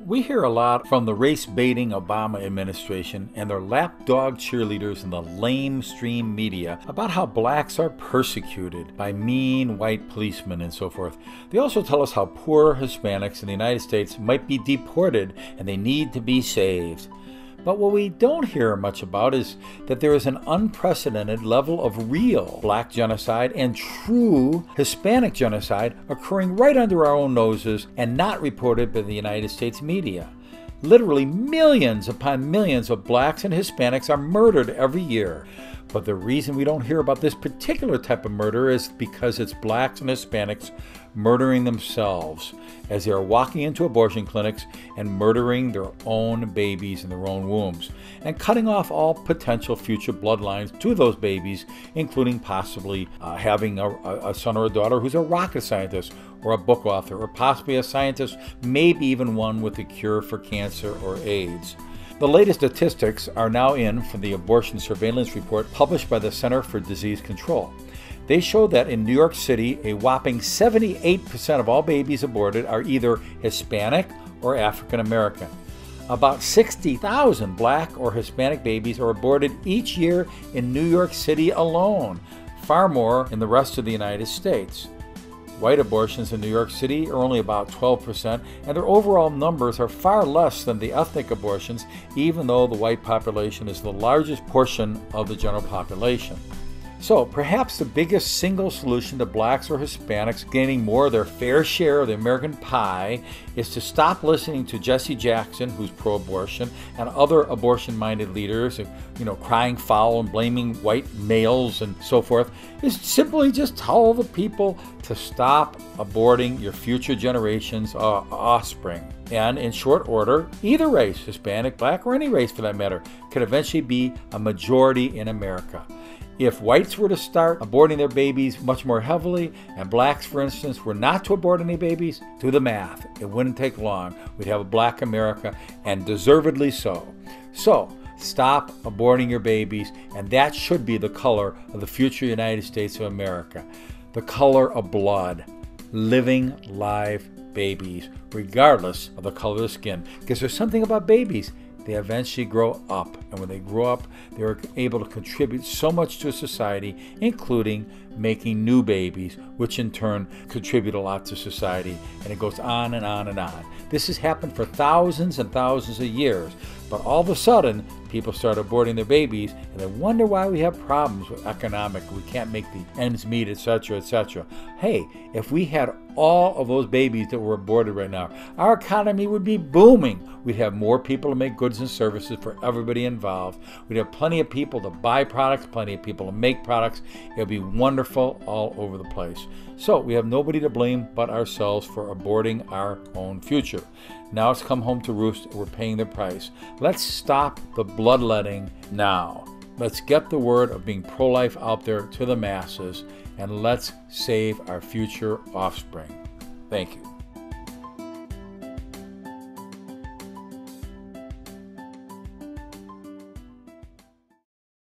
We hear a lot from the race-baiting Obama administration and their lapdog cheerleaders in the lamestream media about how blacks are persecuted by mean white policemen and so forth. They also tell us how poor Hispanics in the United States might be deported and they need to be saved. But what we don't hear much about is that there is an unprecedented level of real black genocide and true Hispanic genocide occurring right under our own noses and not reported by the United States media. Literally millions upon millions of blacks and Hispanics are murdered every year. But the reason we don't hear about this particular type of murder is because it's blacks and Hispanics murdering themselves as they are walking into abortion clinics and murdering their own babies in their own wombs and cutting off all potential future bloodlines to those babies, including possibly having a son or a daughter who's a rocket scientist or a book author or possibly a scientist, maybe even one with a cure for cancer or AIDS. The latest statistics are now in from the abortion surveillance report published by the Center for Disease Control. They show that in New York City, a whopping 78% of all babies aborted are either Hispanic or African American. About 60,000 black or Hispanic babies are aborted each year in New York City alone, far more in the rest of the United States. White abortions in New York City are only about 12%, and their overall numbers are far less than the ethnic abortions, even though the white population is the largest portion of the general population. So perhaps the biggest single solution to blacks or Hispanics gaining more of their fair share of the American pie is to stop listening to Jesse Jackson, who's pro-abortion, and other abortion-minded leaders, crying foul and blaming white males and so forth, is simply just tell the people to stop aborting your future generations' offspring. And in short order, either race, Hispanic, black, or any race for that matter, could eventually be a majority in America. If whites were to start aborting their babies much more heavily, and blacks, for instance, were not to abort any babies, do the math. It wouldn't take long. We'd have a black America, and deservedly so. So, stop aborting your babies, and that should be the color of the future United States of America. The color of blood. Living, live babies, regardless of the color of the skin. Because there's something about babies. They eventually grow up, and when they grow up, they're able to contribute so much to society, including making new babies, which in turn contribute a lot to society, and it goes on and on and on. This has happened for thousands and thousands of years, but all of a sudden, people start aborting their babies, and they wonder why we have problems with economic, we can't make the ends meet, etc., etc. Hey, if we had all of those babies that were aborted right now, our economy would be booming. We'd have more people to make goods and services for everybody involved. We'd have plenty of people to buy products, plenty of people to make products. It would be wonderful all over the place. So we have nobody to blame but ourselves for aborting our own future. Now it's come home to roost, and we're paying the price. Let's stop the bloodletting now. Let's get the word of being pro-life out there to the masses, and let's save our future offspring. Thank you.